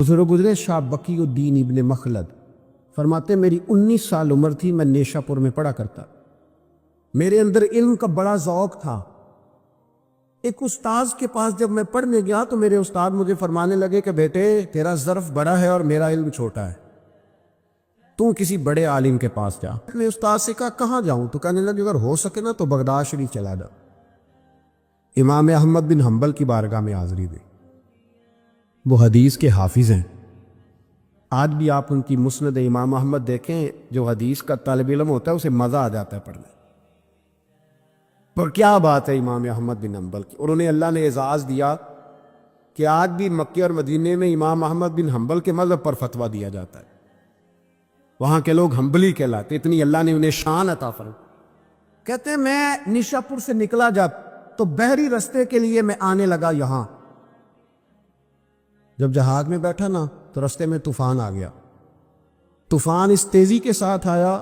بزرگ گزرے شاہ بقی الدین ابن مخلد فرماتے میری 19 سال عمر تھی، میں نیشا پور میں پڑھا کرتا، میرے اندر علم کا بڑا ذوق تھا۔ ایک استاذ کے پاس جب میں پڑھنے گیا تو میرے استاد مجھے فرمانے لگے کہ بیٹے تیرا ظرف بڑا ہے اور میرا علم چھوٹا ہے، تو کسی بڑے عالم کے پاس جا۔ میں استاد سے کہا کہاں جاؤں؟ تو کہنے لگے اگر ہو سکے نا تو بغداد شریف چلا جا، امام احمد بن حنبل کی بارگاہ میں حاضری دے، وہ حدیث کے حافظ ہیں۔ آج بھی آپ ان کی مسند امام احمد دیکھیں، جو حدیث کا طالب علم ہوتا ہے اسے مزہ آ جاتا ہے پڑھنے پر۔ کیا بات ہے امام احمد بن حنبل کی، اور انہیں اللہ نے اعزاز دیا کہ آج بھی مکے اور مدینے میں امام احمد بن حنبل کے مذہب پر فتویٰ دیا جاتا ہے، وہاں کے لوگ حنبلی کہلاتے، اتنی اللہ نے انہیں شان عطا فرمائی۔ کہتے ہیں میں نیشا پور سے نکلا جب تو بحری رستے کے لیے میں آنے لگا یہاں، جب جہاز میں بیٹھا نا تو رستے میں طوفان آ گیا۔ طوفان اس تیزی کے ساتھ آیا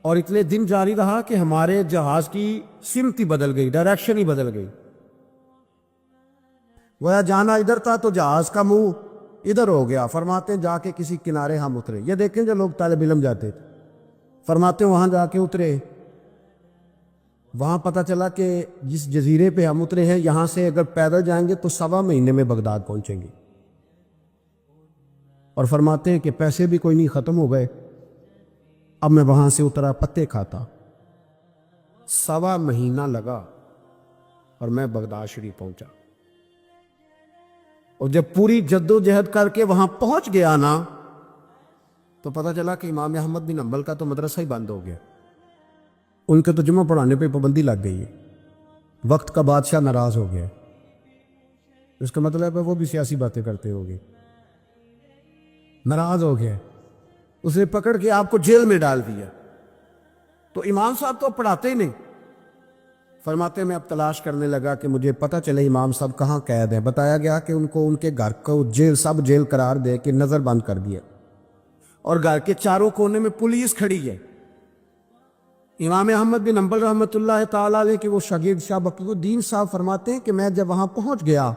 اور اتنے دن جاری رہا کہ ہمارے جہاز کی سمت ہی بدل گئی، ڈائریکشن ہی بدل گئی۔ وہ جانا ادھر تھا تو جہاز کا منہ ادھر ہو گیا۔ فرماتے جا کے کسی کنارے ہم اترے، یہ دیکھیں جو لوگ طالب علم جاتے تھے، فرماتے وہاں جا کے اترے، وہاں پتہ چلا کہ جس جزیرے پہ ہم اترے ہیں یہاں سے اگر پیدل جائیں گے تو 1.25 مہینے میں بغداد پہنچیں گے۔ اور فرماتے ہیں کہ پیسے بھی کوئی نہیں، ختم ہو گئے۔ اب میں وہاں سے اترا، پتے کھاتا، 1.25 مہینہ لگا اور میں بغداد شریف پہنچا۔ اور جب پوری جد و جہد کر کے وہاں پہنچ گیا نا تو پتہ چلا کہ امام احمد بن حنبل کا تو مدرسہ ہی بند ہو گیا، ان کے تو جمعہ پڑھانے پہ پابندی لگ گئی ہے، وقت کا بادشاہ ناراض ہو گیا۔ اس کا مطلب ہے وہ بھی سیاسی باتیں کرتے ہو گے، ناراض ہو گیا، اسے پکڑ کے آپ کو جیل میں ڈال دیا۔ تو امام صاحب تو پڑھاتے ہی نہیں۔ فرماتے میں اب تلاش کرنے لگا کہ مجھے پتہ چلے امام صاحب کہاں قید ہیں۔ بتایا گیا کہ ان کو ان کے گھر کو جیل، سب جیل قرار دے کے نظر بند کر دیا، اور گھر کے چاروں کونے میں پولیس کھڑی ہے۔ امام احمد بن حنبل رحمۃ اللہ تعالیٰ علیہ کے وہ شاگرد شاہ بقی الدین صاحب فرماتے ہیں کہ میں جب وہاں پہنچ گیا،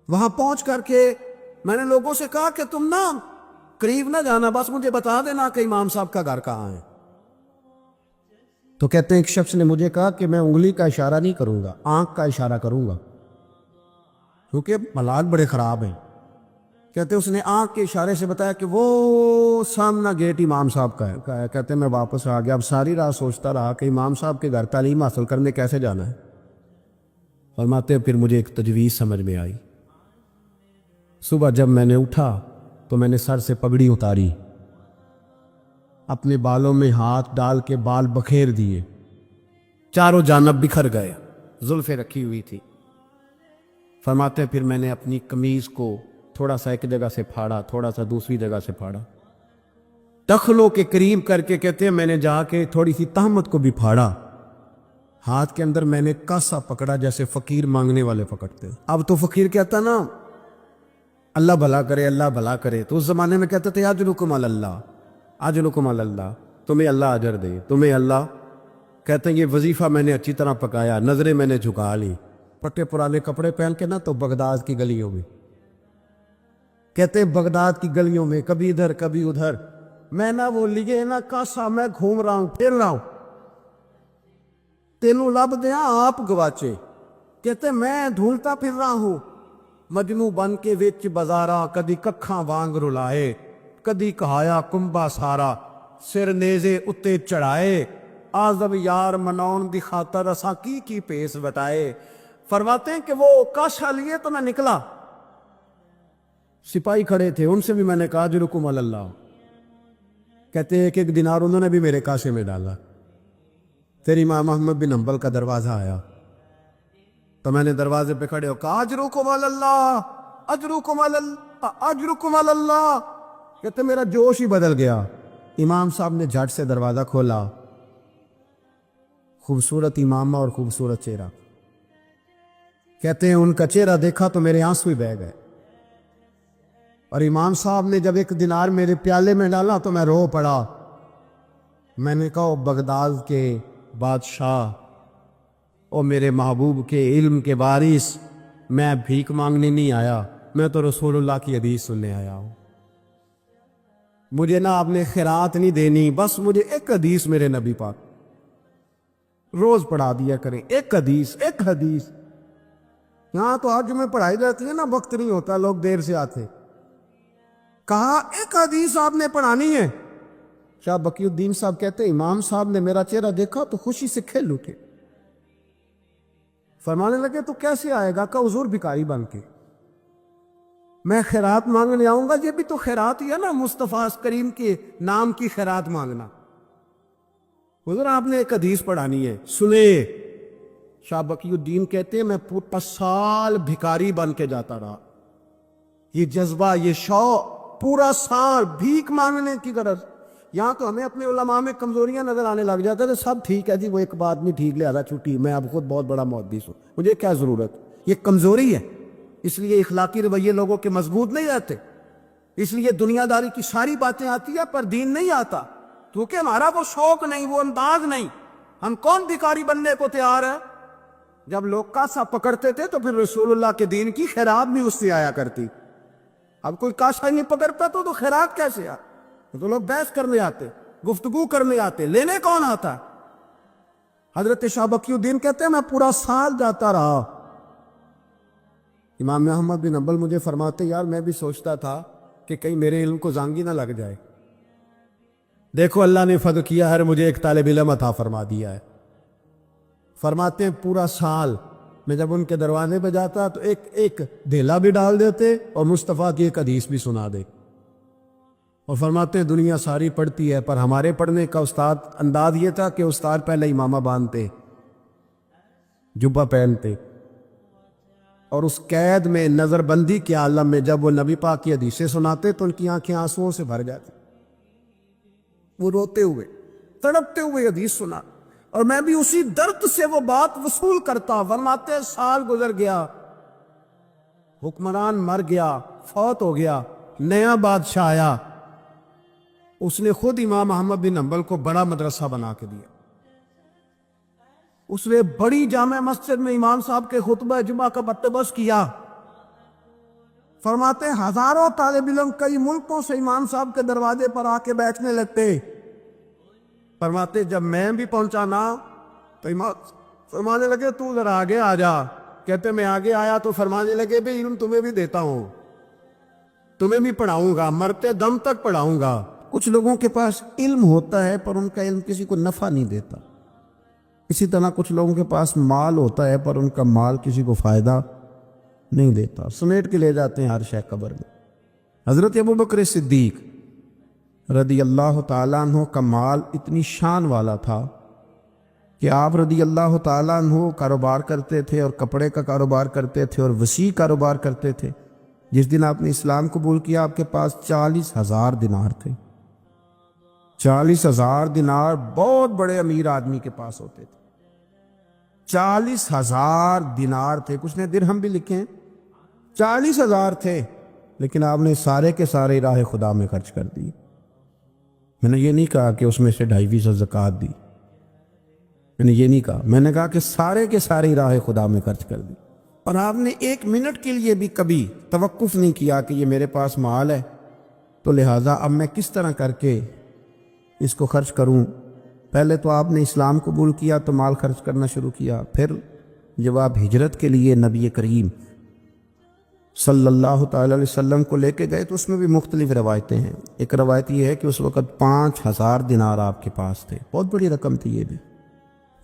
وہاں پہنچ کر کے میں نے لوگوں سے کہا کہ تم نا قریب نہ جانا، بس مجھے بتا دینا کہ امام صاحب کا گھر کہاں ہے۔ تو کہتے ہیں ایک شخص نے مجھے کہا کہ میں انگلی کا اشارہ نہیں کروں گا، آنکھ کا اشارہ کروں گا، کیونکہ حالات بڑے خراب ہیں۔ کہتے ہیں اس نے آنکھ کے اشارے سے بتایا کہ وہ سامنا گیٹ امام صاحب کا ہے۔ کہتے ہیں میں واپس آ گیا۔ اب ساری رات سوچتا رہا کہ امام صاحب کے گھر تعلیم حاصل کرنے کیسے جانا ہے۔ فرماتے ہیں پھر مجھے ایک تجویز سمجھ میں آئی۔ صبح جب میں نے اٹھا تو میں نے سر سے پگڑی اتاری، اپنے بالوں میں ہاتھ ڈال کے بال بکھیر دیے، چاروں جانب بکھر گئے، زلفیں رکھی ہوئی تھی۔ فرماتے ہیں پھر میں نے اپنی قمیض کو تھوڑا سا ایک جگہ سے پھاڑا، تھوڑا سا دوسری جگہ سے پھاڑا، ٹخلوں کے قریب کر کے کہتے ہیں میں نے جا کے تھوڑی سی تہمت کو بھی پھاڑا۔ ہاتھ کے اندر میں نے کاسا پکڑا جیسے فقیر مانگنے والے پکڑتے۔ اب تو فقیر کہتا نا اللہ بھلا کرے، اللہ بھلا کرے، تو اس زمانے میں کہتے تھے اجرکم علی اللہ، اجرکم علی اللہ، تمہیں اللہ اجر دے، تمہیں اللہ۔ کہتے ہیں یہ وظیفہ میں نے اچھی طرح پکایا، نظریں میں نے جھکا لی، پٹے پرانے کپڑے پہن کے نا تو بغداد کی گلیوں میں، کہتے ہیں بغداد کی گلیوں میں کبھی ادھر کبھی ادھر میں نا وہ لیے نا کاسا میں گھوم رہا ہوں، پھر رہا ہوں، تینوں لب دیا آپ گواچے۔ کہتے میں ڈھونڈتا پھر رہا ہوں مجنو بن کے وچ بازارا، کدی ککھاں وانگ رلائے، کدی کہایا کنبا سارا، سر نیزے اتے چڑھائے، آزب یار منون دی خاطر اساں کی پیس بتائے۔ فرماتے ہیں کہ وہ کاشا لیے تو میں نکلا، سپاہی کھڑے تھے، ان سے بھی میں نے کہا اجرکم علی اللہ۔ کہتے ہیں کہ ایک دینار انہوں نے بھی میرے کاشے میں ڈالا۔ پھر امام احمد بن حنبل کا دروازہ آیا تو میں نے دروازے پہ کھڑے ہو کہا اجرکم علی اللہ، اجرکم علی اللہ، اجرکم علی اللہ۔ کہتے میرا جوش ہی بدل گیا۔ امام صاحب نے جھٹ سے دروازہ کھولا، خوبصورت امامہ اور خوبصورت چہرہ۔ کہتے ہیں ان کا چہرہ دیکھا تو میرے آنسو ہی بہہ گئے، اور امام صاحب نے جب ایک دینار میرے پیالے میں ڈالا تو میں رو پڑا۔ میں نے کہا بغداد کے بادشاہ اور میرے محبوب کے علم کے وارث، میں بھیک مانگنے نہیں آیا، میں تو رسول اللہ کی حدیث سننے آیا ہوں، مجھے نہ آپ نے خیرات نہیں دینی، بس مجھے ایک حدیث میرے نبی پاک روز پڑھا دیا کریں، ایک حدیث ایک حدیث۔ یہاں تو آج میں پڑھائی جاتی ہے نا، وقت نہیں ہوتا، لوگ دیر سے آتے۔ کہا ایک حدیث آپ نے پڑھانی ہے۔ شاہ بقی الدین صاحب کہتے ہیں امام صاحب نے میرا چہرہ دیکھا تو خوشی سے کھل اٹھے، فرمانے لگے تو کیسے آئے گا؟ کہ حضور بھکاری بن کے میں خیرات مانگنے آؤں گا؟ یہ بھی تو خیرات ہی ہے نا، مصطفیٰ کریم کے نام کی خیرات مانگنا۔ حضور آپ نے ایک حدیث پڑھانی ہے، سنے۔ شاہ بقی الدین کہتے ہیں میں پورا سال بھکاری بن کے جاتا رہا، یہ جذبہ، یہ شوق، پورا سال بھیک مانگنے کی غرض۔ یہاں تو ہمیں اپنے علماء میں کمزوریاں نظر آنے لگ جاتا ہے، سب ٹھیک ہے جی، وہ ایک بات نہیں ٹھیک، لے آ رہا چھٹی، میں اب خود بہت بڑا محدث ہوں، مجھے کیا ضرورت؟ یہ کمزوری ہے، اس لیے اخلاقی رویے لوگوں کے مضبوط نہیں رہتے، اس لیے دنیا داری کی ساری باتیں آتی ہیں پر دین نہیں آتا، کیونکہ ہمارا وہ شوق نہیں، وہ انداز نہیں۔ ہم کون بھکاری بننے کو تیار ہے؟ جب لوگ کاسا پکڑتے تھے تو پھر رسول اللہ کے دین کی خیرات بھی اس سے آیا کرتی۔ اب کوئی کاسا نہیں پکڑتا تو خیرات کیسے آ؟ تو لوگ بحث کرنے آتے، گفتگو کرنے آتے، لینے کون آتا؟ حضرت شاہ بقی الدین کہتے ہیں میں پورا سال جاتا رہا۔ امام احمد بن حنبل مجھے فرماتے یار میں بھی سوچتا تھا کہ کہیں میرے علم کو زانگی نہ لگ جائے، دیکھو اللہ نے فضل کیا ہے، مجھے ایک طالب علم عطا فرما دیا ہے۔ فرماتے ہیں پورا سال میں جب ان کے دروازے پہ جاتا تو ایک دھیلا بھی ڈال دیتے اور مصطفیٰ کی ایک حدیث بھی سنا دے، اور فرماتے ہیں دنیا ساری پڑھتی ہے پر ہمارے پڑھنے کا استاد انداز یہ تھا کہ استاد پہلے امامہ باندھتے، جبہ پہنتے، اور اس قید میں نظر بندی کے عالم میں جب وہ نبی پاک کی حدیثیں سناتے تو ان کی آنکھیں آنسوؤں سے بھر جاتی، وہ روتے ہوئے تڑپتے ہوئے حدیث سنا، اور میں بھی اسی درد سے وہ بات وصول کرتا۔ فرماتے ہیں سال گزر گیا، حکمران مر گیا، فوت ہو گیا، نیا بادشاہ آیا، اس نے خود امام احمد بن حنبل کو بڑا مدرسہ بنا کے دیا، اس نے بڑی جامع مسجد میں امام صاحب کے خطبہ جمعہ کا بندوبست کیا۔ فرماتے ہیں ہزاروں طالب علم کئی ملکوں سے امام صاحب کے دروازے پر آ کے بیٹھنے لگتے۔ فرماتے جب میں بھی پہنچا نا تو امام فرمانے لگے تو ذرا آگے آ جا۔ کہتے میں آگے آیا تو فرمانے لگے بھئی علم تمہیں بھی دیتا ہوں، تمہیں بھی پڑھاؤں گا، مرتے دم تک پڑھاؤں گا۔ کچھ لوگوں کے پاس علم ہوتا ہے پر ان کا علم کسی کو نفع نہیں دیتا، اسی طرح کچھ لوگوں کے پاس مال ہوتا ہے پر ان کا مال کسی کو فائدہ نہیں دیتا، سمیٹ کے لے جاتے ہیں ہر شے قبر میں۔ حضرت ابوبکر صدیق رضی اللہ تعالیٰ عنہ کا مال اتنی شان والا تھا کہ آپ رضی اللہ تعالیٰ عنہ کاروبار کرتے تھے اور کپڑے کا کاروبار کرتے تھے اور وسیع کاروبار کرتے تھے۔ جس دن آپ نے اسلام قبول کیا آپ کے پاس 40,000 دینار تھے۔ 40,000 دینار بہت بڑے امیر آدمی کے پاس ہوتے تھے۔ 40,000 دینار تھے، کچھ نے درہم بھی لکھے ہیں، 40,000 تھے، لیکن آپ نے سارے کے سارے راہ خدا میں خرچ کر دی۔ میں نے یہ نہیں کہا کہ اس میں سے 2.5% زکوٰۃ دی، میں نے یہ نہیں کہا، میں نے کہا کہ سارے کے سارے راہ خدا میں خرچ کر دی، اور آپ نے 1 منٹ کے لیے بھی کبھی توقف نہیں کیا کہ یہ میرے پاس مال ہے تو لہٰذا اب میں کس طرح کر کے اس کو خرچ کروں۔ پہلے تو آپ نے اسلام قبول کیا تو مال خرچ کرنا شروع کیا، پھر جب آپ ہجرت کے لیے نبی کریم صلی اللہ تعالی علیہ وسلم کو لے کے گئے تو اس میں بھی مختلف روایتیں ہیں۔ ایک روایت یہ ہے کہ اس وقت 5,000 دینار آپ کے پاس تھے، بہت بڑی رقم تھی یہ بھی۔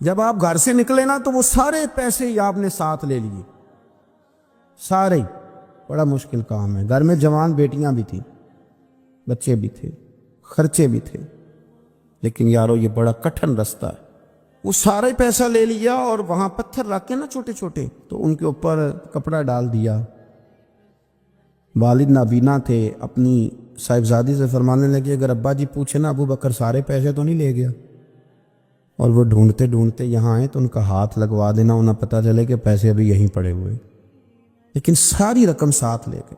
جب آپ گھر سے نکلے نا تو وہ سارے پیسے ہی آپ نے ساتھ لے لیے، سارے ہی۔ بڑا مشکل کام ہے، گھر میں جوان بیٹیاں بھی تھیں، بچے بھی تھے، خرچے بھی تھے، لیکن یارو یہ بڑا کٹھن رستہ ہے۔ وہ سارے پیسہ لے لیا اور وہاں پتھر رکھ کے نا چھوٹے چھوٹے، تو ان کے اوپر کپڑا ڈال دیا۔ والد نابینا تھے، اپنی صاحبزادی سے فرمانے لگے اگر ابا جی پوچھے نا ابو بکر سارے پیسے تو نہیں لے گیا، اور وہ ڈھونڈتے ڈھونڈتے یہاں آئے تو ان کا ہاتھ لگوا دینا، انہیں پتہ چلے کہ پیسے ابھی یہیں پڑے ہوئے، لیکن ساری رقم ساتھ لے گئے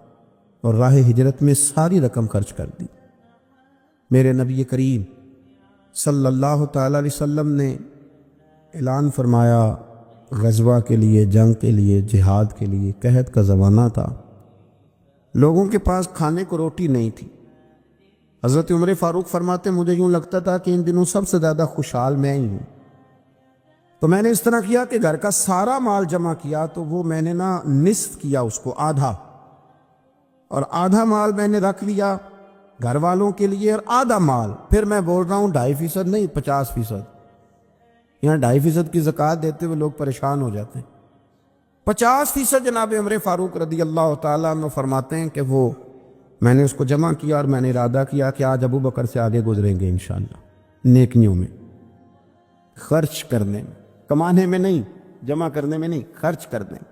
اور راہ ہجرت میں ساری رقم خرچ کر دی۔ میرے نبی کریم صلی اللہ تعالی علیہ وسلم نے اعلان فرمایا غزوہ کے لیے، جنگ کے لیے، جہاد کے لیے، قحط کا زمانہ تھا، لوگوں کے پاس کھانے کو روٹی نہیں تھی۔ حضرت عمر فاروق فرماتے مجھے یوں لگتا تھا کہ ان دنوں سب سے زیادہ خوشحال میں ہی ہوں، تو میں نے اس طرح کیا کہ گھر کا سارا مال جمع کیا، تو وہ میں نے نصف کیا، اس کو آدھا، اور آدھا مال میں نے رکھ لیا گھر والوں کے لیے، اور آدھا مال پھر میں بول رہا ہوں 2.5% نہیں 50%۔ یہاں 2.5% کی زکوٰۃ دیتے ہوئے لوگ پریشان ہو جاتے ہیں۔ 50% جناب عمر فاروق رضی اللہ تعالیٰ عنہ فرماتے ہیں کہ وہ میں نے اس کو جمع کیا، اور میں نے ارادہ کیا کہ آج ابو بکر سے آگے گزریں گے انشاءاللہ، نیکیوں میں، خرچ کرنے میں، کمانے میں نہیں، جمع کرنے میں نہیں، خرچ کرنے میں۔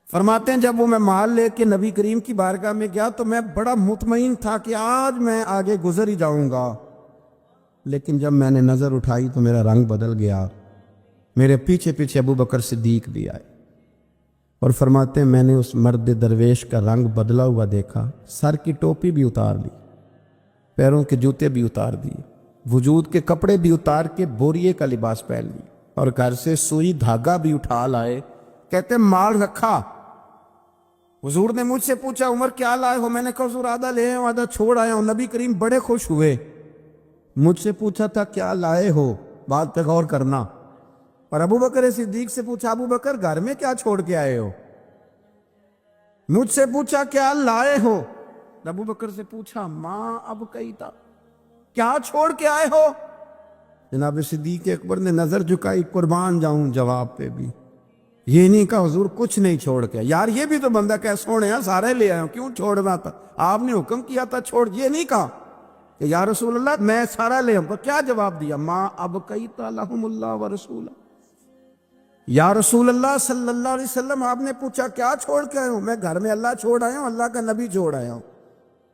فرماتے ہیں جب وہ میں مال لے کے نبی کریم کی بارگاہ میں گیا تو میں بڑا مطمئن تھا کہ آج میں آگے گزر ہی جاؤں گا، لیکن جب میں نے نظر اٹھائی تو میرا رنگ بدل گیا، میرے پیچھے پیچھے ابو بکر صدیق بھی آئے، اور فرماتے ہیں میں نے اس مرد درویش کا رنگ بدلا ہوا دیکھا، سر کی ٹوپی بھی اتار لی، پیروں کے جوتے بھی اتار دیے، وجود کے کپڑے بھی اتار کے بوریے کا لباس پہن لی، اور گھر سے سوئی دھاگا بھی اٹھا لائے۔ کہتے مال رکھا۔ حضور نے مجھ سے پوچھا عمر کیا لائے ہو؟ میں نے کہا حضور آدھا لے آیا ہوں، آدھا چھوڑ آیا ہوں۔ نبی کریم بڑے خوش ہوئے، مجھ سے پوچھا تھا کیا لائے ہو، بات پہ غور کرنا۔ اور ابو بکر صدیق سے پوچھا ابو بکر گھر میں کیا چھوڑ کے آئے ہو؟ مجھ سے پوچھا کیا لائے ہو؟ ابو بکر سے پوچھا ماں اب کئی تھا، کیا چھوڑ کے آئے ہو؟ جناب صدیق اکبر نے نظر جھکائی، قربان جاؤں جواب پہ بھی، یہ نہیں کہا حضور کچھ نہیں چھوڑ کے، یار یہ بھی تو بندہ کہ سونے ہیں سارے لے آئے ہوں، کیوں چھوڑنا تھا، آپ نے حکم کیا تھا چھوڑ، یہ نہیں کہا کہ یا رسول اللہ میں سارا لے آؤں، کیا جواب دیا؟ ماں اب کئی لہم اللہ و رسول، یا رسول اللہ صلی اللہ علیہ وسلم آپ نے پوچھا کیا چھوڑ کے آئے ہوں؟ میں گھر میں اللہ چھوڑ آیا ہوں، اللہ کا نبی چھوڑ آیا ہوں،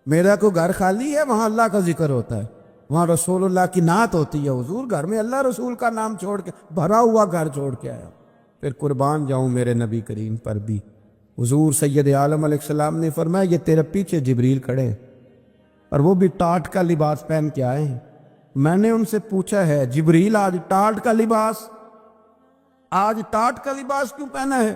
میرا کوئی گھر خالی ہے وہاں اللہ کا ذکر ہوتا ہے، وہاں رسول اللہ کی نعت ہوتی ہے، حضور گھر میں اللہ رسول کا نام چھوڑ کے بھرا ہوا گھر چھوڑ کے آیا ہوں۔ پھر قربان جاؤں میرے نبی کریم پر بھی، حضور سید عالم علیہ السلام نے فرمایا یہ تیرے پیچھے جبریل کھڑے ہیں، اور وہ بھی ٹاٹ کا لباس پہن کے آئے ہیں۔ میں نے ان سے پوچھا ہے جبریل آج ٹاٹ کا لباس، آج ٹاٹ کا لباس کیوں پہنا ہے؟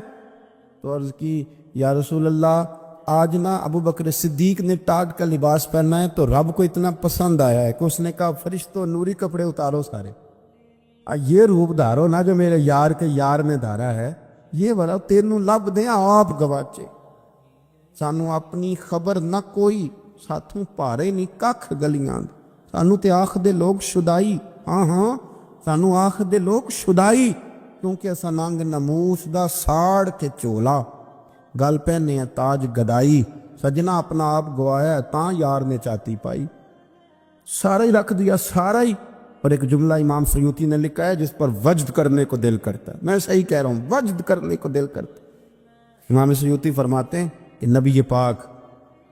تو عرض کی یا رسول اللہ آج ابو بکر صدیق نے ٹاٹ کا لباس پہنا ہے تو رب کو اتنا پسند آیا ہے کہ اس نے کہا فرشتوں نوری کپڑے اتارو سارے، یہ روپ دھارو نا جو میرے یار کے یار نے دھارا ہے، یہ والا تینوں لب دیں آپ گواچے، سانو اپنی خبر نہ کوئی، ساتھوں پارے نہیں ککھ گلیاں، سانو تے آخ دے لوگ شدائی، ہاں سانو آخ دے لوگ شدائی، کیونکہ اسا ننگ نموس دا ساڑ کے چولا، گل پہنے تاج گدائی، سجنا اپنا آپ گوایا ہے تاں یار نے چاتی پائی، سارا ہی رکھ دیا سارا ہی۔ اور ایک جملہ امام سیوطی نے لکھا ہے جس پر وجد کرنے کو دل کرتا ہے، میں صحیح کہہ رہا ہوں، وجد کرنے کو دل کرتا ہے۔ امام سیوطی فرماتے ہیں کہ نبی پاک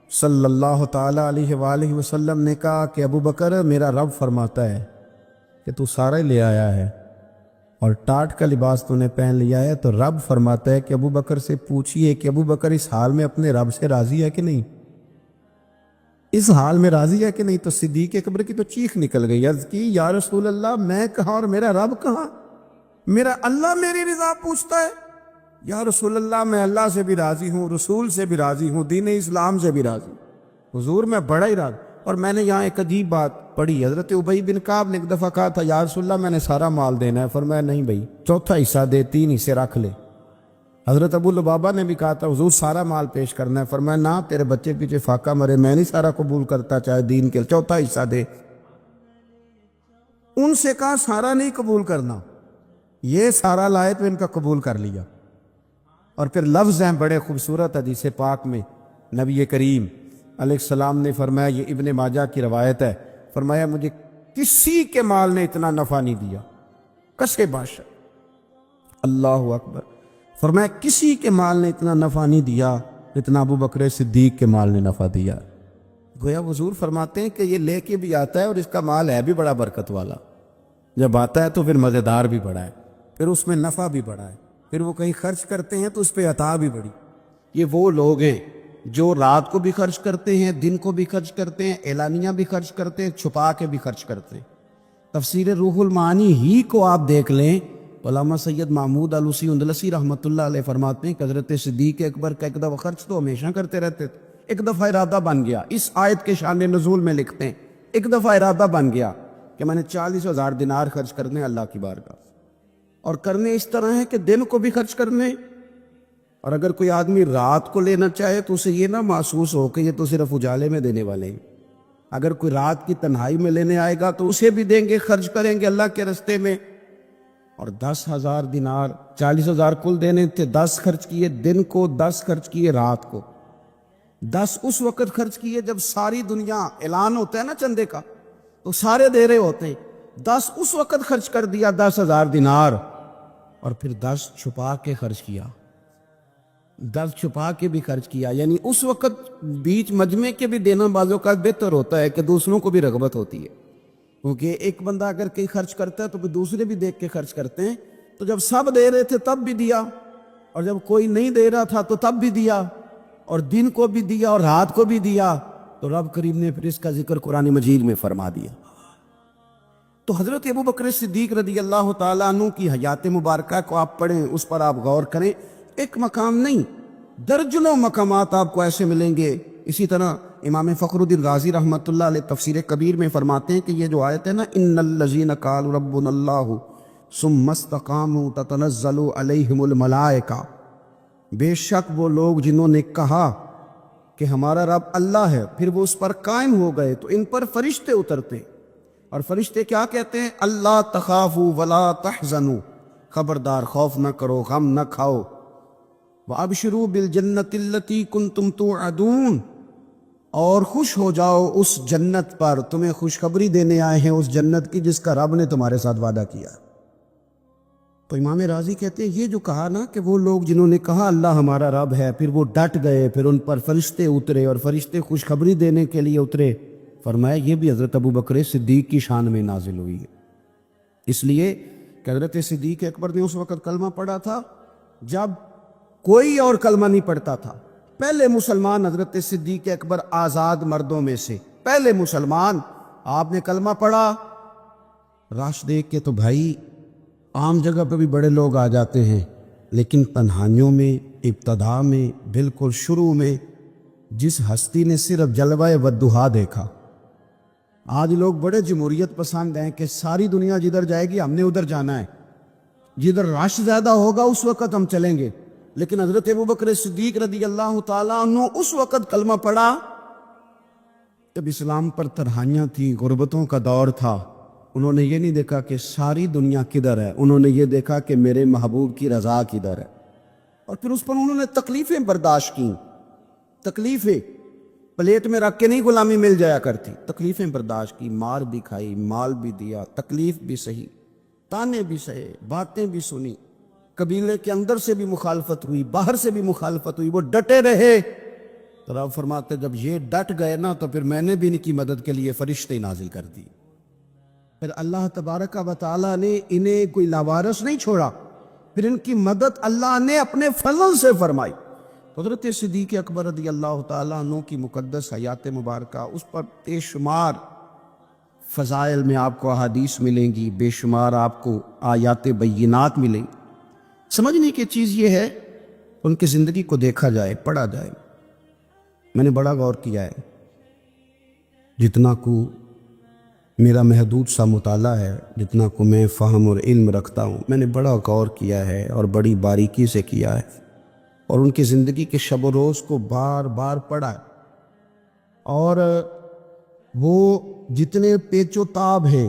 صلی اللہ تعالی علیہ وآلہ وسلم نے کہا کہ ابو بکر میرا رب فرماتا ہے کہ تو سارا ہی لے آیا ہے اور ٹاٹ کا لباس تو نے پہن لیا ہے، تو رب فرماتا ہے کہ ابو بکر سے پوچھئے کہ ابو بکر اس حال میں اپنے رب سے راضی ہے کہ نہیں، اس حال میں راضی ہے کہ نہیں؟ تو صدیق اکبر کی تو چیخ نکل گئی، عرض کی یا رسول اللہ میں کہاں اور میرا رب کہاں؟ میرا اللہ میری رضا پوچھتا ہے؟ یا رسول اللہ میں اللہ سے بھی راضی ہوں، رسول سے بھی راضی ہوں، دین اسلام سے بھی راضی ہوں، حضور میں بڑا ہی راضی۔ اور میں نے یہاں ایک عجیب بات پڑھی، حضرت ابی بن کعب نے ایک دفعہ کہا تھا یا رسول اللہ میں نے سارا مال دینا ہے، فرمایا نہیں بھائی چوتھا حصہ دے، 3 حصے رکھ لے۔ حضرت ابو لبابہ نے بھی کہا تھا حضور سارا مال پیش کرنا ہے، فرمایا نہ تیرے بچے پیچھے فاقہ مرے، میں نہیں سارا قبول کرتا چاہے دین کے، چوتھا حصہ دے۔ ان سے کہا سارا نہیں قبول کرنا، یہ سارا لائے تو ان کا قبول کر لیا۔ اور پھر لفظ ہیں بڑے خوبصورت حدیث پاک میں، نبی کریم علیہ السلام نے فرمایا، یہ ابن ماجہ کی روایت ہے، فرمایا مجھے کسی کے مال نے اتنا نفع نہیں دیا، کسے بادشاہ، اللہ اکبر، فرمایا کسی کے مال نے اتنا نفع نہیں دیا اتنا ابو بکر صدیق کے مال نے نفع دیا۔ گویا حضور فرماتے ہیں کہ یہ لے کے بھی آتا ہے اور اس کا مال ہے بھی بڑا برکت والا، جب آتا ہے تو پھر مزیدار بھی بڑا ہے، پھر اس میں نفع بھی بڑا ہے، پھر وہ کہیں خرچ کرتے ہیں تو اس پہ عطا بھی بڑی۔ یہ وہ لوگ ہیں جو رات کو بھی خرچ کرتے ہیں، دن کو بھی خرچ کرتے ہیں، اعلانیہ بھی خرچ کرتے ہیں، چھپا کے بھی خرچ کرتے ہیں۔ تفسیر روح المعانی ہی کو آپ دیکھ لیں، علامہ سید محمود آلوسی اندلسی رحمۃ اللہ علیہ فرماتے ہیں کہ حضرت صدیق اکبر کا ایک دفعہ خرچ تو ہمیشہ کرتے رہتے تھے، ایک دفعہ ارادہ بن گیا، اس آیت کے شان نزول میں لکھتے ہیں ایک دفعہ ارادہ بن گیا کہ میں نے 40,000 دینار خرچ کرنے اللہ کی بارگاہ، اور کرنے اس طرح ہے کہ دن کو بھی خرچ کرنے، اور اگر کوئی آدمی رات کو لینا چاہے تو اسے یہ نہ محسوس ہو کہ یہ تو صرف اجالے میں دینے والے ہیں، اگر کوئی رات کی تنہائی میں لینے آئے گا تو اسے بھی دیں گے، خرچ کریں گے اللہ کے رستے میں۔ اور 10,000 دینار، 40,000 کل دینے تھے، 10 خرچ کیے دن کو، 10 خرچ کیے رات کو، 10 اس وقت خرچ کیے جب ساری دنیا اعلان ہوتا ہے نا چندے کا تو سارے دے رہے ہوتے ہیں، 10 اس وقت خرچ کر دیا 10,000 دینار، اور پھر 10 چھپا کے خرچ کیا، 10 چھپا کے بھی خرچ کیا، یعنی اس وقت بیچ مجمع کے بھی دینا بعضوں کا بہتر ہوتا ہے کہ دوسروں کو بھی رغبت ہوتی ہے، کیونکہ ایک بندہ اگر کہیں خرچ کرتا ہے تو پھر دوسرے بھی دیکھ کے خرچ کرتے ہیں، تو جب سب دے رہے تھے تب بھی دیا، اور جب کوئی نہیں دے رہا تھا تو تب بھی دیا، اور دن کو بھی دیا اور رات کو بھی دیا، تو رب کریم نے پھر اس کا ذکر قرآن مجید میں فرما دیا۔ تو حضرت ابوبکر صدیق رضی اللہ تعالیٰ عنہ کی حیات مبارکہ کو آپ پڑھیں، اس پر آپ غور کریں، ایک مقام نہیں درجنوں مقامات آپ کو ایسے ملیں گے۔ اسی طرح امام فخر الدین رازی رحمۃ اللہ علیہ تفسیر کبیر میں فرماتے ہیں کہ یہ جو آیت ہے نا، ان الذین قالوا ربنا اللہ ثم استقاموا تتنزل علیہم الملائکہ، بے شک وہ لوگ جنہوں نے کہا کہ ہمارا رب اللہ ہے، پھر وہ اس پر قائم ہو گئے تو ان پر فرشتے اترتے، اور فرشتے کیا کہتے ہیں؟ اللہ تخافوا ولا تحزنوا، خبردار خوف نہ کرو، غم نہ کھاؤ، وابشروا بالجنۃ التی کنتم توعدون، اور خوش ہو جاؤ اس جنت پر، تمہیں خوشخبری دینے آئے ہیں اس جنت کی جس کا رب نے تمہارے ساتھ وعدہ کیا۔ تو امام راضی کہتے ہیں یہ جو کہا نا کہ وہ لوگ جنہوں نے کہا اللہ ہمارا رب ہے، پھر وہ ڈٹ گئے، پھر ان پر فرشتے اترے اور فرشتے خوشخبری دینے کے لیے اترے، فرمایا یہ بھی حضرت ابوبکر صدیق کی شان میں نازل ہوئی ہے، اس لیے کہ حضرت صدیق اکبر نے اس وقت کلمہ پڑھا تھا جب کوئی اور کلمہ نہیں پڑھتا تھا، پہلے مسلمان حضرت صدیق اکبر آزاد مردوں میں سے پہلے مسلمان، آپ نے کلمہ پڑھا، رش دیکھ کے تو بھائی عام جگہ پہ بھی بڑے لوگ آ جاتے ہیں، لیکن تنہائیوں میں، ابتدا میں، بالکل شروع میں جس ہستی نے صرف جلوہ والضحیٰ دیکھا، آج لوگ بڑے جمہوریت پسند ہیں کہ ساری دنیا جدھر جائے گی ہم نے ادھر جانا ہے، جدھر رش زیادہ ہوگا اس وقت ہم چلیں گے، لیکن حضرت ابوبکر صدیق رضی اللہ تعالیٰ عنہ اس وقت کلمہ پڑھا جب اسلام پر تنہائیاں تھیں، غربتوں کا دور تھا، انہوں نے یہ نہیں دیکھا کہ ساری دنیا کدھر ہے، انہوں نے یہ دیکھا کہ میرے محبوب کی رضا کدھر ہے، اور پھر اس پر انہوں نے تکلیفیں برداشت کیں، تکلیفیں پلیٹ میں رکھ کے نہیں غلامی مل جایا کرتی، تکلیفیں برداشت کی، مار بھی کھائی، مال بھی دیا، تکلیف بھی سہی، تانے بھی سہے، باتیں بھی سنی، قبیلے کے اندر سے بھی مخالفت ہوئی، باہر سے بھی مخالفت ہوئی، وہ ڈٹے رہے، تو رب فرماتے جب یہ ڈٹ گئے نا تو پھر میں نے بھی ان کی مدد کے لیے فرشتے نازل کر دی، پھر اللہ تبارک و تعالیٰ نے انہیں کوئی لاوارث نہیں چھوڑا، پھر ان کی مدد اللہ نے اپنے فضل سے فرمائی۔ حضرت صدیق اکبر رضی اللہ تعالیٰ عنہ کی مقدس حیات مبارکہ، اس پر بے شمار فضائل میں آپ کو احادیث ملیں گی، بے شمار آپ کو آیات بینات ملیں گی۔ سمجھنے کی چیز یہ ہے ان کی زندگی کو دیکھا جائے، پڑھا جائے، میں نے بڑا غور کیا ہے، جتنا کو میرا محدود سا مطالعہ ہے، جتنا کو میں فہم اور علم رکھتا ہوں، میں نے بڑا غور کیا ہے اور بڑی باریکی سے کیا ہے، اور ان کی زندگی کے شب و روز کو بار بار پڑھا ہے، اور وہ جتنے پیچ و تاب ہیں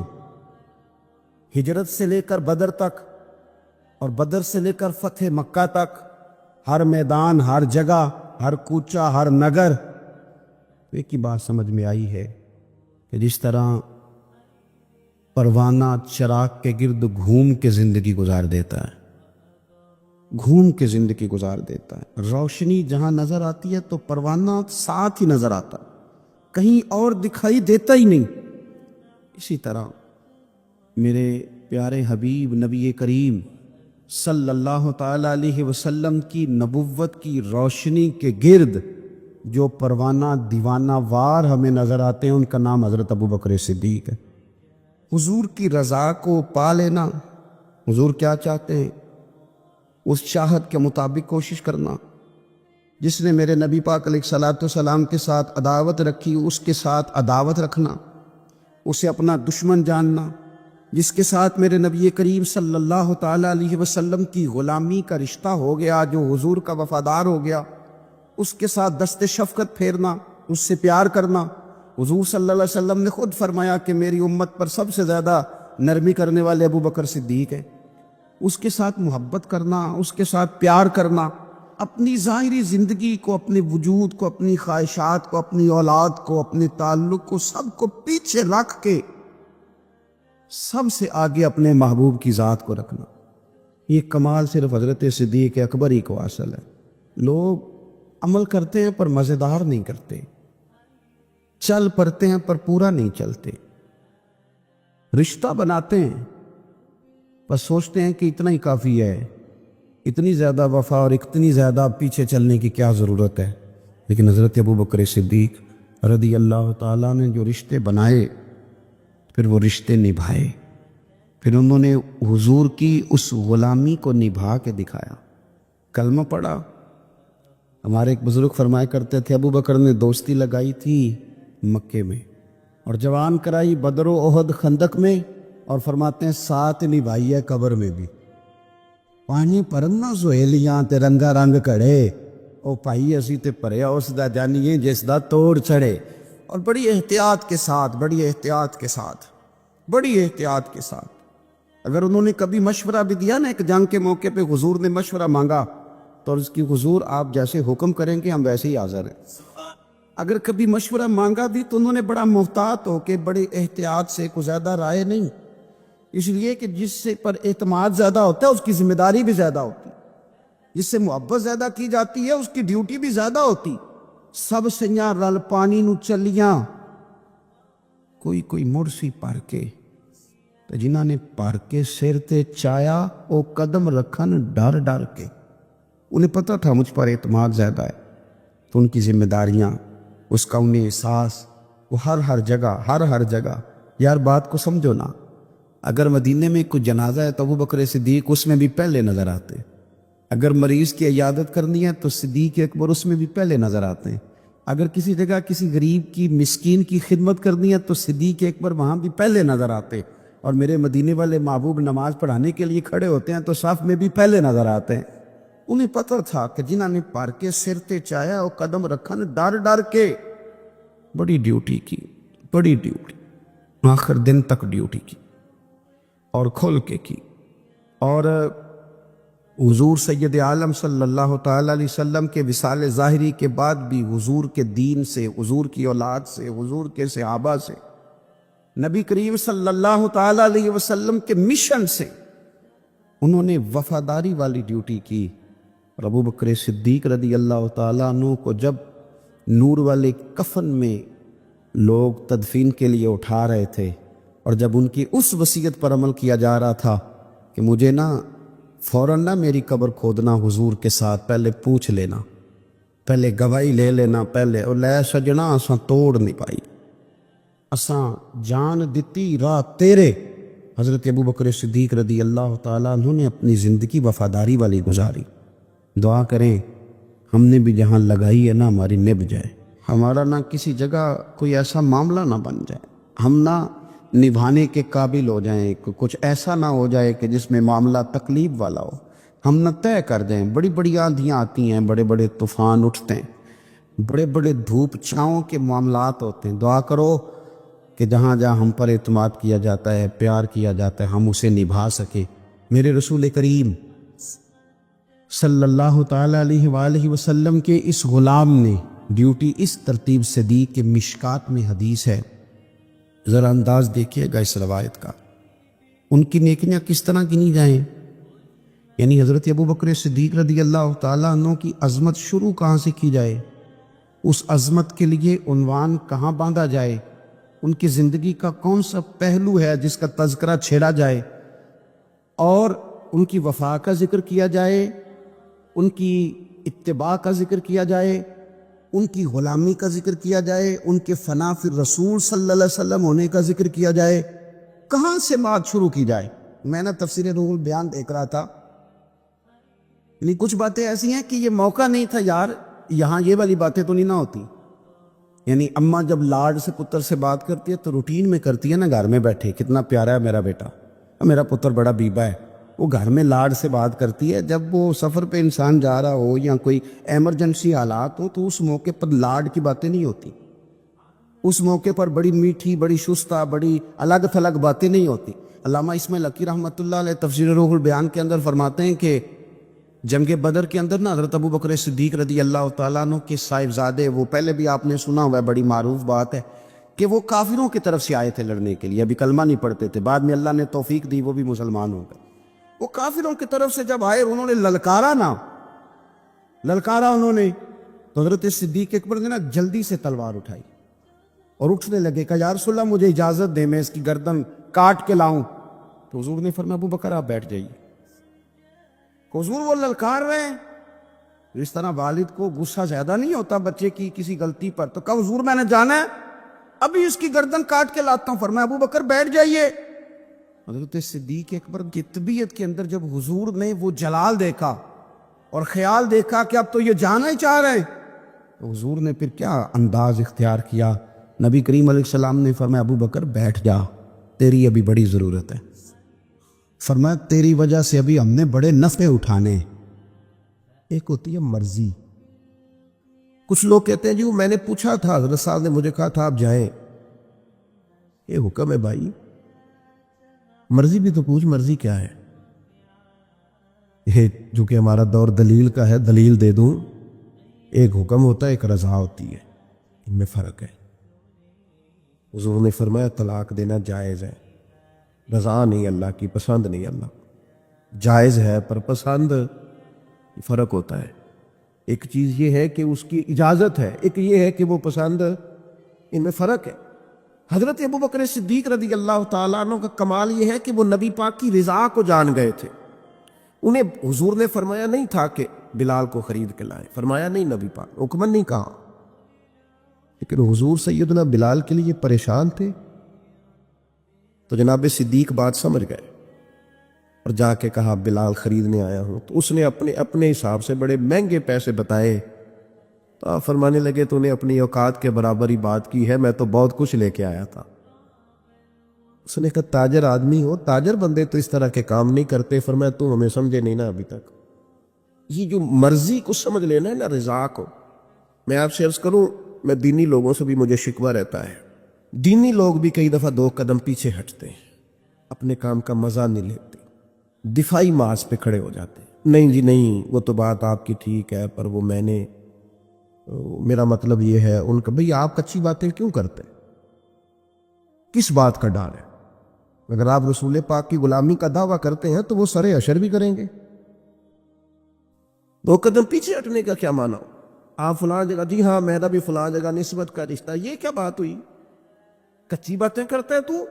ہجرت سے لے کر بدر تک اور بدر سے لے کر فتح مکہ تک، ہر میدان، ہر جگہ، ہر کوچہ، ہر نگر، ایک ہی بات سمجھ میں آئی ہے کہ جس طرح پروانہ چراغ کے گرد گھوم کے زندگی گزار دیتا ہے، گھوم کے زندگی گزار دیتا ہے، روشنی جہاں نظر آتی ہے تو پروانہ ساتھ ہی نظر آتا، کہیں اور دکھائی دیتا ہی نہیں۔ اسی طرح میرے پیارے حبیب نبی کریم صلی اللہ تعالیٰ علیہ وسلم کی نبوت کی روشنی کے گرد جو پروانہ دیوانہ وار ہمیں نظر آتے ہیں، ان کا نام حضرت ابوبکر صدیق ہے۔ حضور کی رضا کو پا لینا، حضور کیا چاہتے ہیں اس چاہت کے مطابق کوشش کرنا، جس نے میرے نبی پاک علیہ الصلوۃ والسلام کے ساتھ عداوت رکھی اس کے ساتھ عداوت رکھنا، اسے اپنا دشمن جاننا۔ جس کے ساتھ میرے نبی کریم صلی اللہ تعالیٰ علیہ وسلم کی غلامی کا رشتہ ہو گیا، جو حضور کا وفادار ہو گیا، اس کے ساتھ دست شفقت پھیرنا، اس سے پیار کرنا۔ حضور صلی اللہ علیہ وسلم نے خود فرمایا کہ میری امت پر سب سے زیادہ نرمی کرنے والے ابو بکر صدیق ہیں۔ اس کے ساتھ محبت کرنا، اس کے ساتھ پیار کرنا، اپنی ظاہری زندگی کو، اپنے وجود کو، اپنی خواہشات کو، اپنی اولاد کو، اپنے تعلق کو، سب کو پیچھے رکھ کے سب سے آگے اپنے محبوب کی ذات کو رکھنا۔ یہ کمال صرف حضرت صدیق اکبر ہی کو حاصل ہے۔ لوگ عمل کرتے ہیں پر مزیدار نہیں کرتے، چل پڑتے ہیں پر پورا نہیں چلتے، رشتہ بناتے ہیں بس سوچتے ہیں کہ اتنا ہی کافی ہے، اتنی زیادہ وفا اور اتنی زیادہ پیچھے چلنے کی کیا ضرورت ہے۔ لیکن حضرت ابو بکر صدیق رضی اللہ تعالیٰ نے جو رشتے بنائے، پھر وہ رشتے نبھائے، پھر انہوں نے حضور کی اس غلامی کو نبھا کے دکھایا۔ کلمہ پڑھا۔ ہمارے ایک بزرگ فرمایا کرتے تھے ابو بکر نے دوستی لگائی تھی مکے میں اور جوان کرائی بدر و احد خندق میں، اور فرماتے ہیں ساتھ نبھائی ہے قبر میں بھی۔ پانی پرنا زہیلیاں تے رنگا رنگ کڑے، او پائی اسی تے پریا اس دا جانیے جس دا توڑ چڑھے۔ اور بڑی احتیاط کے ساتھ، بڑی احتیاط کے ساتھ، بڑی احتیاط کے ساتھ اگر انہوں نے کبھی مشورہ بھی دیا نا، ایک جنگ کے موقع پہ حضور نے مشورہ مانگا تو اس کی حضور آپ جیسے حکم کریں گے ہم ویسے ہی حاضر ہیں۔ اگر کبھی مشورہ مانگا بھی تو انہوں نے بڑا محتاط ہو کے بڑے احتیاط سے، کوئی زیادہ رائے نہیں، اس لیے کہ جس سے پر اعتماد زیادہ ہوتا ہے اس کی ذمہ داری بھی زیادہ ہوتی، جس سے محبت زیادہ کی جاتی ہے اس کی ڈیوٹی بھی زیادہ ہوتی۔ سب سیاں رل پانی نو چلیاں، کوئی مڑ سی پر کے، تو جنہاں نے پر کے سر تے چایا او قدم رکھن ڈر ڈر کے۔ انہیں پتہ تھا مجھ پر اعتماد زیادہ ہے، تو ان کی ذمہ داریاں، اس کا انہیں احساس، وہ ہر جگہ۔ یار بات کو سمجھو نا، اگر مدینے میں کوئی جنازہ ہے تو ابو بکر صدیق اس میں بھی پہلے نظر آتے، اگر مریض کی عیادت کرنی ہے تو صدیق اکبر اس میں بھی پہلے نظر آتے ہیں، اگر کسی جگہ کسی غریب کی، مسکین کی خدمت کرنی ہے تو صدیق اکبر وہاں بھی پہلے نظر آتے، اور میرے مدینے والے محبوب نماز پڑھانے کے لیے کھڑے ہوتے ہیں تو صف میں بھی پہلے نظر آتے ہیں۔ انہیں پتہ تھا کہ جنہاں نے پار کے سر تے چایا وہ قدم رکھن ڈر ڈر کے، بڑی ڈیوٹی کی، بڑی ڈیوٹی، آخر دن تک ڈیوٹی کی اور کھل کے کی۔ اور حضور سید عالم صلی اللہ تعالیٰ علیہ وسلم کے وصال ظاہری کے بعد بھی حضور کے دین سے، حضور کی اولاد سے، حضور کے صحابہ سے، نبی کریم صلی اللہ تعالیٰ علیہ وسلم کے مشن سے انہوں نے وفاداری والی ڈیوٹی کی۔ اور ابو بکر صدیق رضی اللہ تعالیٰ عنہ کو جب نور والے کفن میں لوگ تدفین کے لیے اٹھا رہے تھے، اور جب ان کی اس وصیت پر عمل کیا جا رہا تھا کہ مجھے فوراً میری قبر کھودنا حضور کے ساتھ، پہلے پوچھ لینا، پہلے گواہی لے لینا، پہلے او لے سجنا اساں توڑ نہیں پائی، اساں جان دتی راہ تیرے۔ حضرت ابو بکر صدیق رضی اللہ تعالیٰ عنہ نے اپنی زندگی وفاداری والی گزاری۔ دعا کریں ہم نے بھی جہاں لگائی ہے نا ہماری نبھ جائے، ہمارا نہ کسی جگہ کوئی ایسا معاملہ نہ بن جائے، ہم نہ نبھانے کے قابل ہو جائیں، کچھ ایسا نہ ہو جائے کہ جس میں معاملہ تکلیف والا ہو، ہم نہ طے کر دیں۔ بڑی بڑی آندھیاں آتی ہیں، بڑے بڑے طوفان اٹھتے ہیں، بڑے بڑے دھوپ چھاؤں کے معاملات ہوتے ہیں۔ دعا کرو کہ جہاں جہاں ہم پر اعتماد کیا جاتا ہے، پیار کیا جاتا ہے، ہم اسے نبھا سکیں۔ میرے رسول کریم صلی اللہ تعالیٰ علیہ وآلہ وسلم کے اس غلام نے ڈیوٹی اس ترتیب سے دی کہ مشکات میں حدیث ہے، ذرا انداز دیکھیے گا اس روایت کا، ان کی نیکیاں کس طرح گنی جائیں۔ یعنی حضرت ابو بکر صدیق رضی اللہ تعالیٰ عنہ کی عظمت شروع کہاں سے کی جائے، اس عظمت کے لیے عنوان کہاں باندھا جائے، ان کی زندگی کا کون سا پہلو ہے جس کا تذکرہ چھیڑا جائے، اور ان کی وفا کا ذکر کیا جائے، ان کی اتباع کا ذکر کیا جائے، ان کی غلامی کا ذکر کیا جائے، ان کے فنا فی رسول صلی اللہ علیہ وسلم ہونے کا ذکر کیا جائے، کہاں سے بات شروع کی جائے۔ میں نے تفسیر روح البیان دیکھ رہا تھا، یعنی کچھ باتیں ایسی ہیں کہ یہ موقع نہیں تھا یار یہاں یہ والی باتیں تو نہیں نہ ہوتی. یعنی اماں جب لاڈ سے پتر سے بات کرتی ہے تو روٹین میں کرتی ہے نا گھر میں بیٹھے, کتنا پیارا ہے میرا بیٹا, میرا پتر بڑا بیبا ہے, وہ گھر میں لاڈ سے بات کرتی ہے. جب وہ سفر پہ انسان جا رہا ہو یا کوئی ایمرجنسی حالات ہو تو اس موقع پر لاڈ کی باتیں نہیں ہوتی. اس موقع پر بڑی میٹھی, بڑی شستہ, بڑی الگ تھلگ باتیں نہیں ہوتی. علامہ اسماعیل حقی رحمۃ اللہ علیہ تفسیر روح البیان کے اندر فرماتے ہیں کہ جنگ بدر کے اندر نا حضرت ابو بکر صدیق رضی اللہ تعالیٰ عنہ کے صاحبزادے, وہ پہلے بھی آپ نے سنا ہوا ہے, بڑی معروف بات ہے کہ وہ کافروں کی طرف سے آئے تھے لڑنے کے لیے, ابھی کلمہ نہیں پڑھتے تھے, بعد میں اللہ نے توفیق دی وہ بھی مسلمان ہو گئے. وہ کافروں کی طرف سے جب آئے انہوں نے للکارا انہوں نے, تو حضرت صدیق اکبر نے نا جلدی سے تلوار اٹھائی اور اٹھنے لگے, کہا یا رسول اللہ مجھے اجازت دے میں اس کی گردن کاٹ کے لاؤں. تو حضور نے فرمایا ابو بکر آپ بیٹھ جائیے. حضور وہ للکار رہے ہیں, اس طرح والد کو غصہ زیادہ نہیں ہوتا بچے کی کسی غلطی پر, تو کہا حضور میں نے جانا ہے, ابھی اس کی گردن کاٹ کے لاتا ہوں. فرمایا ابو بکر بیٹھ جائیے. حضرت صدیق اکبر کی طبیعت کے اندر جب حضور نے وہ جلال دیکھا اور خیال دیکھا کہ اب تو یہ جانا ہی چاہ رہے ہیں, تو حضور نے پھر کیا انداز اختیار کیا. نبی کریم علیہ السلام نے فرمایا ابو بکر بیٹھ جا, تیری ابھی بڑی ضرورت ہے. فرمایا تیری وجہ سے ابھی ہم نے بڑے نفع اٹھانے. ایک ہوتی ہے مرضی. کچھ لوگ کہتے ہیں جی وہ میں نے پوچھا تھا, حضرت صاحب نے مجھے کہا تھا آپ جائیں. یہ حکم ہے بھائی, مرضی بھی تو پوچھ, مرضی کیا ہے؟ یہ جو کہ ہمارا دور دلیل کا ہے, دلیل دے دوں. ایک حکم ہوتا ہے, ایک رضا ہوتی ہے, ان میں فرق ہے. حضور نے فرمایا طلاق دینا جائز ہے, رضا نہیں اللہ کی, پسند نہیں اللہ. جائز ہے پر پسند فرق ہوتا ہے. ایک چیز یہ ہے کہ اس کی اجازت ہے, ایک یہ ہے کہ وہ پسند, ان میں فرق ہے. حضرت ابو بکر صدیق رضی اللہ تعالیٰ عنہ کا کمال یہ ہے کہ وہ نبی پاک کی رضا کو جان گئے تھے. انہیں حضور نے فرمایا نہیں تھا کہ بلال کو خرید کے لائیں, فرمایا نہیں, نبی پاک حکمن نہیں کہا, لیکن حضور سیدنا بلال کے لیے پریشان تھے. تو جناب صدیق بات سمجھ گئے اور جا کے کہا بلال خریدنے آیا ہوں. تو اس نے اپنے حساب سے بڑے مہنگے پیسے بتائے. تو آپ فرمانے لگے تو نے اپنی اوقات کے برابر ہی بات کی ہے, میں تو بہت کچھ لے کے آیا تھا. اس نے کہا تاجر آدمی ہو, تاجر بندے تو اس طرح کے کام نہیں کرتے. فرمایا تم ہمیں سمجھے نہیں نا ابھی تک. یہ جو مرضی کو سمجھ لینا ہے نا, رضا کو. میں آپ سے عرض کروں, میں دینی لوگوں سے بھی مجھے شکوہ رہتا ہے. دینی لوگ بھی کئی دفعہ 2 قدم پیچھے ہٹتے ہیں, اپنے کام کا مزہ نہیں لیتے, دفاعی مارچ پہ کھڑے ہو جاتے ہیں. نہیں جی نہیں, وہ تو بات آپ کی ٹھیک ہے, پر وہ میں نے, میرا مطلب یہ ہے. ان کا بھئی آپ کچی باتیں کیوں کرتے, کس بات کا ڈر ہے؟ اگر آپ رسول پاک کی غلامی کا دعویٰ کرتے ہیں تو وہ سرے اشر بھی کریں گے. 2 قدم پیچھے ہٹنے کا کیا معنی؟ آپ فلاں جگہ, جی ہاں میرا بھی فلاں جگہ نسبت کا رشتہ, یہ کیا بات ہوئی؟ کچی باتیں کرتا ہے تو.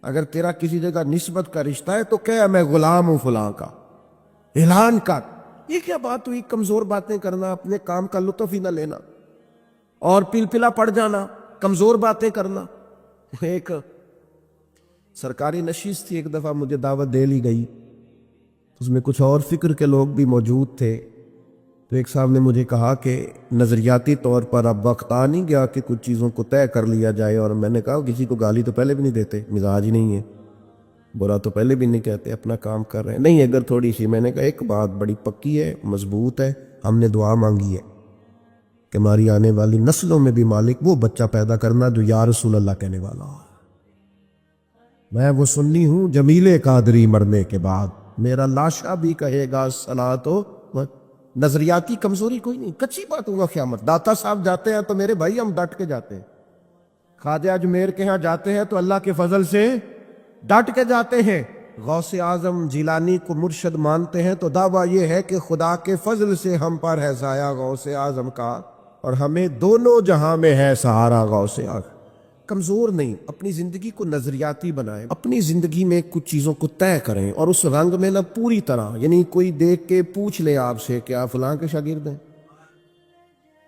اگر تیرا کسی جگہ نسبت کا رشتہ ہے تو کہہ میں غلام ہوں فلاں کا, اعلان کر. یہ کیا بات ہوئی؟ کمزور باتیں کرنا, اپنے کام کا لطف ہی نہ لینا اور پلپلا پڑ جانا, کمزور باتیں کرنا. ایک سرکاری نشست تھی, ایک دفعہ مجھے دعوت دے لی گئی, اس میں کچھ اور فکر کے لوگ بھی موجود تھے. تو ایک صاحب نے مجھے کہا کہ نظریاتی طور پر اب وقت آ نہیں گیا کہ کچھ چیزوں کو طے کر لیا جائے. اور میں نے کہا کسی کو گالی تو پہلے بھی نہیں دیتے, مزاج ہی نہیں ہے, برا تو پہلے بھی نہیں کہتے, اپنا کام کر رہے ہیں. نہیں اگر تھوڑی سی, میں نے کہا ایک بات بڑی پکی ہے, مضبوط ہے, ہم نے دعا مانگی ہے کہ ہماری آنے والی نسلوں میں بھی مالک وہ بچہ پیدا کرنا جو یا رسول اللہ کہنے والا ہو. میں وہ سنی ہوں جمیل قادری مرنے کے بعد, میرا لاشا بھی کہے گا صلاۃ و. نظریاتی کمزوری کوئی نہیں, کچی بات ہوگا قیامت. داتا صاحب جاتے ہیں تو میرے بھائی ہم ڈٹ کے جاتے ہیں. خواجہ اجمیر کے ہاں جاتے ہیں تو اللہ کے فضل سے ڈٹ کے جاتے ہیں. غوث اعظم جیلانی کو مرشد مانتے ہیں تو دعویٰ یہ ہے کہ خدا کے فضل سے ہم پر ہے سایہ غوث اعظم کا, اور ہمیں دونوں جہاں میں ہے سہارا غوث اعظم. کمزور نہیں, اپنی زندگی کو نظریاتی بنائیں, اپنی زندگی میں کچھ چیزوں کو طے کریں, اور اس رنگ میں نہ پوری طرح, یعنی کوئی دیکھ کے پوچھ لے آپ سے کہ آپ فلاں کے شاگرد ہیں,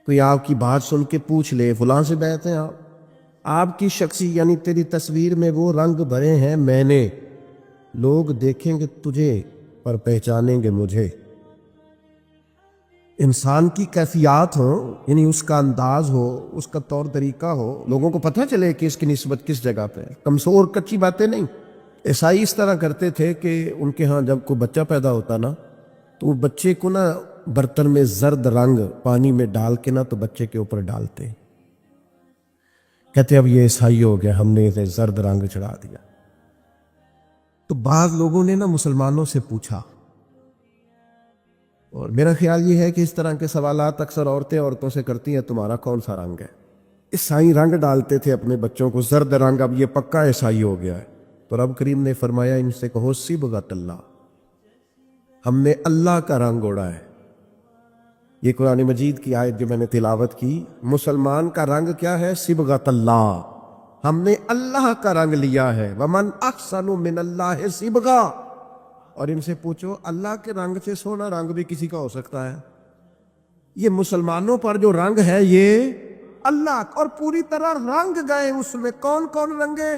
کوئی آپ کی بات سن کے پوچھ لے فلاں سے بیعت ہیں آپ کی شخصی, یعنی تیری تصویر میں وہ رنگ بھرے ہیں میں نے, لوگ دیکھیں گے تجھے پر پہچانیں گے مجھے. انسان کی کیفیات ہو، یعنی اس کا انداز ہو، اس کا طور طریقہ ہو، لوگوں کو پتہ چلے کہ اس کی نسبت کس جگہ پہ ہے، کمزور کچی باتیں نہیں۔ عیسائی اس طرح کرتے تھے کہ ان کے ہاں جب کوئی بچہ پیدا ہوتا نا تو وہ بچے کو نا برتن میں زرد رنگ پانی میں ڈال کے نا تو بچے کے اوپر ڈالتے، کہتے اب یہ عیسائی ہو گیا، ہم نے اسے زرد رنگ چڑھا دیا۔ تو بعض لوگوں نے نا مسلمانوں سے پوچھا، اور میرا خیال یہ ہے کہ اس طرح کے سوالات اکثر عورتوں سے کرتی ہیں، تمہارا کون سا رنگ ہے؟ عیسائی رنگ ڈالتے تھے اپنے بچوں کو زرد رنگ، اب یہ پکا عیسائی ہو گیا ہے۔ تو رب کریم نے فرمایا ان سے کہو صبغۃ اللہ، ہم نے اللہ کا رنگ اوڑا ہے۔ یہ قرآن مجید کی آیت جو میں نے تلاوت کی، مسلمان کا رنگ کیا ہے؟ صبغۃ اللہ، ہم نے اللہ کا رنگ لیا ہے۔ ومن احسن من اللہ صبغہ، اور ان سے پوچھو اللہ کے رنگ سے سونا رنگ بھی کسی کا ہو سکتا ہے؟ یہ مسلمانوں پر جو رنگ ہے یہ اللہ، اور پوری طرح رنگ گئے اس میں۔ کون کون رنگے؟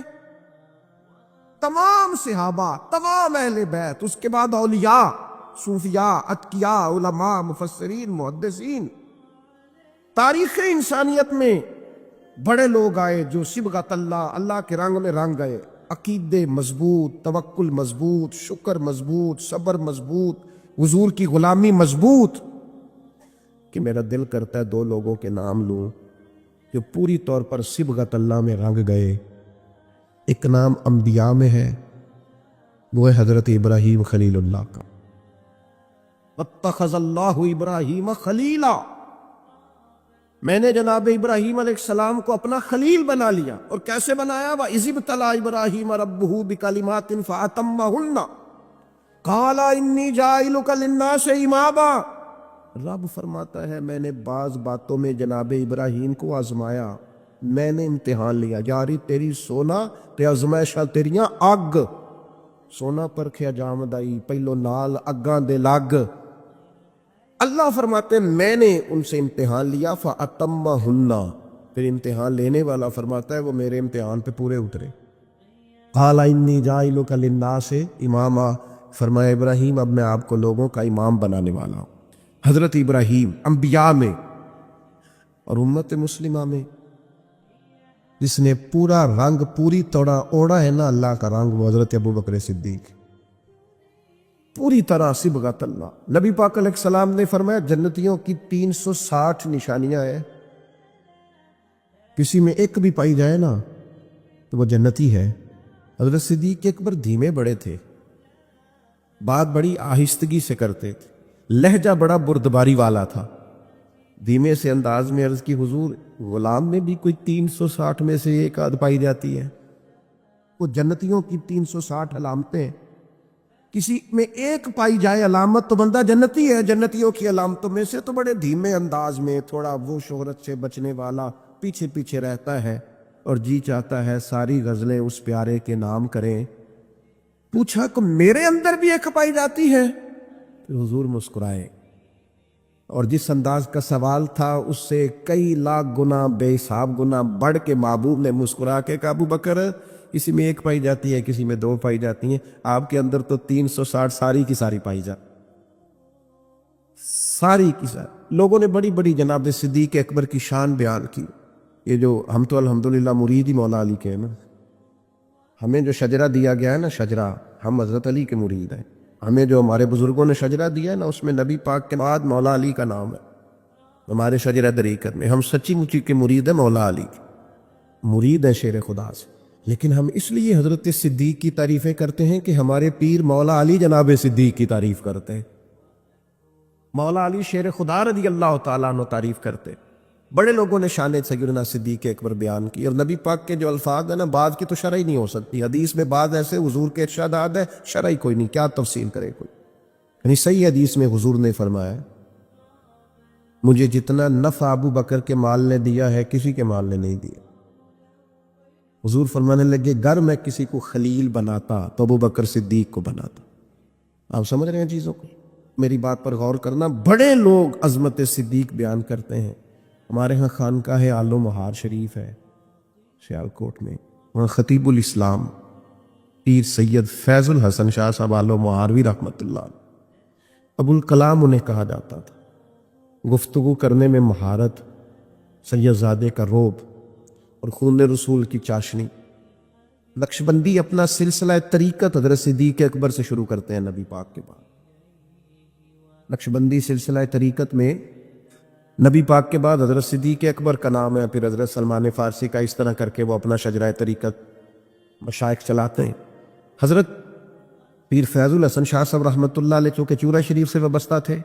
تمام صحابہ، تمام اہل بیت، اس کے بعد اولیاء، صوفیاء، اتقیاء، علماء، مفسرین، محدثین، تاریخ انسانیت میں بڑے لوگ آئے جو صبغۃ اللہ، اللہ کے رنگ میں رنگ گئے۔ عقیدے مضبوط، توکل مضبوط، شکر مضبوط، صبر مضبوط، حضور کی غلامی مضبوط، کہ میرا دل کرتا ہے دو لوگوں کے نام لوں جو پوری طور پر صبغۃ اللہ میں رنگ گئے۔ ایک نام انبیاء میں ہے، وہ ہے حضرت ابراہیم خلیل اللہ کا، واتخذ اللہ ابراہیم خلیلا، میں نے جناب ابراہیم علیہ السلام کو اپنا خلیل بنا لیا۔ اور کیسے بنایا؟ وَإِذِ ابْتَلَىٰ إِبْرَاهِيمَ رَبُّهُ بِكَلِمَاتٍ فَأَتَمَّهُنَّ قَالَ إِنِّي جَاعِلُكَ لِلنَّاسِ إِمَامًا، رب فرماتا ہے میں نے بعض باتوں میں جناب ابراہیم کو آزمایا، میں نے امتحان لیا۔ یاری تیری سونا تے آزمائشاں تیریاں اگ، سونا پرکھیا جامدائی پہلو نال اگاں دے لگ۔ اللہ فرماتے ہیں میں نے ان سے امتحان لیا، فَأَتَمَّهُنَّ، پھر امتحان لینے والا فرماتا ہے وہ میرے امتحان پہ پورے اترے۔ قَالَ إِنِّي جَاعِلُكَ لِلنَّاسِ إِمَامًا، فرمایا ابراہیم اب میں آپ کو لوگوں کا امام بنانے والا ہوں۔ حضرت ابراہیم انبیاء میں اور امت مسلمہ میں جس نے پورا رنگ پوری طرح اوڑا ہے نا اللہ کا رنگ، وہ حضرت ابوبکر صدیق، پوری طرح صبغۃ اللہ۔ نبی پاک علیہ السلام نے فرمایا جنتیوں کی 360 نشانیاں ہیں، کسی میں ایک بھی پائی جائے نا تو وہ جنتی ہے۔ حضرت صدیق اکبر دھیمے بڑے تھے، بات بڑی آہستگی سے کرتے تھے، لہجہ بڑا بردباری والا تھا، دھیمے سے انداز میں عرض کی حضور غلام میں بھی کوئی 360 میں سے ایک آدھ پائی جاتی ہے؟ وہ جنتیوں کی 360 علامتیں، کسی میں ایک پائی جائے علامت تو بندہ جنتی ہے۔ جنتیوں کی علامتوں میں سے تو بڑے دھیمے انداز میں، تھوڑا وہ شہرت سے بچنے والا، پیچھے پیچھے رہتا ہے اور جی چاہتا ہے ساری غزلیں اس پیارے کے نام کریں۔ پوچھا کہ میرے اندر بھی ایک پائی جاتی ہے؟ پھر حضور مسکرائے، اور جس انداز کا سوال تھا اس سے کئی لاکھ گنا، بے حساب گنا بڑھ کے محبوب نے مسکرا کے کہا ابو بکر کسی میں ایک پائی جاتی ہے، کسی میں 2 پائی جاتی ہیں، آپ کے اندر تو 360 ساری کی ساری پائی جاتی، ساری کی ساری۔ لوگوں نے بڑی بڑی جناب صدیق اکبر کی شان بیان کی۔ یہ جو ہم تو الحمدللہ مرید ہی مولا علی کے ہیں نا، ہمیں جو شجرہ دیا گیا ہے نا، شجرہ، ہم حضرت علی کے مرید ہیں۔ ہمیں جو ہمارے بزرگوں نے شجرہ دیا ہے نا، اس میں نبی پاک کے بعد مولا علی کا نام ہے ہمارے شجرہ طریقت میں۔ ہم سچی مچی کے مرید ہیں، مولا علی کے مرید ہیں شیر خدا سے۔ لیکن ہم اس لیے حضرت صدیق کی تعریفیں کرتے ہیں کہ ہمارے پیر مولا علی جناب صدیق کی تعریف کرتے ہیں، مولا علی شیر خدا رضی اللہ تعالیٰ عنہ تعریف کرتے۔ بڑے لوگوں نے شان سیدنا صدیق اکبر بیان کی، اور نبی پاک کے جو الفاظ ہیں نا، بعض کی تو شرح ہی نہیں ہو سکتی، حدیث میں بعض ایسے حضور کے ارشادات ہے شرح ہی کوئی نہیں، کیا تفصیل کرے کوئی۔ یعنی صحیح حدیث میں حضور نے فرمایا مجھے جتنا نفع ابو بکر کے مال نے دیا ہے کسی کے مال نے نہیں دیا۔ حضور فرمانے لگے گر میں کسی کو خلیل بناتا تو ابو بکر صدیق کو بناتا۔ آپ سمجھ رہے ہیں چیزوں کو؟ میری بات پر غور کرنا۔ بڑے لوگ عظمت صدیق بیان کرتے ہیں۔ ہمارے ہاں خانقاہ آل و مہار شریف ہے سیالکوٹ میں، وہاں خطیب الاسلام پیر سید فیض الحسن شاہ صاحب آل و مہاروی رحمۃ اللہ ابو الکلام انہیں کہا جاتا تھا۔ گفتگو کرنے میں مہارت، سید زادے کا روب اور خون رسول کی چاشنی۔ نقشبندی اپنا سلسلہ طریقت حضرت صدیق اکبر سے شروع کرتے ہیں نبی پاک کے بعد۔ نقشبندی سلسلہ طریقت میں نبی پاک کے بعد حضرت صدیق اکبر کا نام ہے، پھر حضرت سلمان فارسی کا، اس طرح کر کے وہ اپنا شجرہ طریقت مشائخ چلاتے ہیں۔ حضرت پیر فیض الحسن شاہ صاحب رحمۃ اللہ علیہ چونکہ چورا شریف سے وابستہ تھے،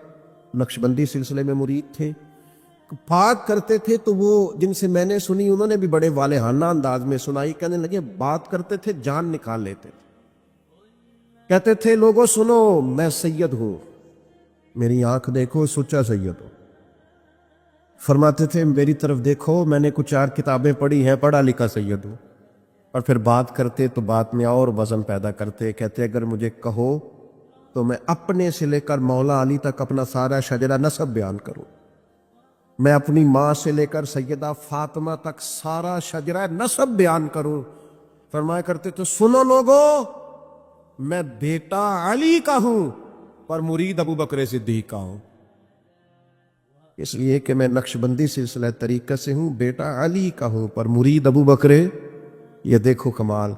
نقشبندی سلسلے میں مرید تھے، بات کرتے تھے تو وہ جن سے میں نے سنی انہوں نے بھی بڑے والہانہ انداز میں سنائی، کہنے لگے بات کرتے تھے جان نکال لیتے تھے، کہتے تھے لوگوں سنو میں سید ہوں، میری آنکھ دیکھو سچا سید ہوں۔ فرماتے تھے میری طرف دیکھو میں نے کچھ 4 کتابیں پڑھی ہیں، پڑھا لکھا سید ہوں۔ اور پھر بات کرتے تو بات میں اور وزن پیدا کرتے، کہتے اگر مجھے کہو تو میں اپنے سے لے کر مولا علی تک اپنا سارا شجرہ نسب بیان کروں، میں اپنی ماں سے لے کر سیدہ فاطمہ تک سارا شجرہ نسب بیان کروں۔ فرمایا کرتے تو سنو لوگو میں بیٹا علی کا ہوں پر مرید ابو بکر صدیق کا ہوں، اس لیے کہ میں نقشبندی سلسلہ طریقت سے ہوں، بیٹا علی کا ہوں پر مرید ابو بکر۔ یہ دیکھو کمال۔